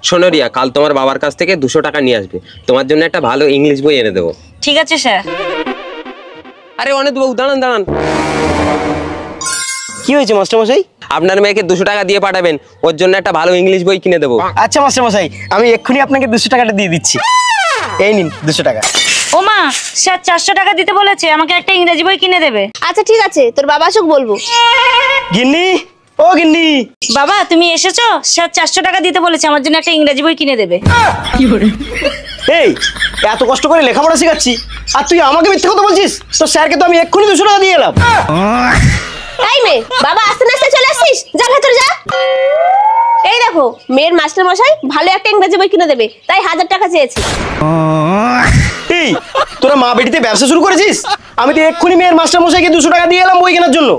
শোনো রিয়া, কাল তোমার বাবার কাছ থেকে 200 টাকা নিয়ে আসবে, তোমার জন্য একটা ভালো ইংলিশ বই এনে দেবো। ঠিক আছে স্যার। আরে অনেক বাবু, দাঁড়ান দাঁড়ান। কি হয়েছে মাস্টারমশাই? আপনার মেয়েকে 200 টাকা দিয়ে পাঠাবেন, ওর জন্য একটা ভালো ইংলিশ বই কিনে দেবো। আচ্ছা মাস্টারমশাই, আমি এক্ষুনি আপনাকে 200 টাকাটা দিয়ে দিচ্ছি। এই নিন 200 টাকা। ও মা, স্যার 400 টাকা দিতে বলেছে, আমাকে একটা ইংরেজি বই কিনে দেবে। আচ্ছা ঠিক আছে, তোর বাবা আসুক বলবো। গিন্নি, ও গিন্নি। বাবা তুমি এসেছো? স্যার 400 টাকা দিতে বলেছে, আমার জন্য একটা ইংরেজি বই কিনে দেবে। এই, এত কষ্ট করে লেখাপড়া শেখাচ্ছি আর তুই আমাকে মিথ্যে কথা বলছিস? তো স্যারকে তো আমি এক্ষুনি 200 টাকা দিয়ে এলাম। এই মেয়ে, বাবা আস্তে আস্তে চলে আসছিস, যা ভেতরে যা। এই দেখো, মেয়ের মাস্টার মশাই ভালো একটা ইংরেজি বই কিনে দেবে, তাই 1000 টাকা চেয়েছি। এই, তোরা মা বেটিতে ব্যবসা শুরু করেছিস? আমি তো এক্ষুনি মেয়ের মাস্টার মশাইকে 200 টাকা দিয়ে এলাম বই কেনার জন্য।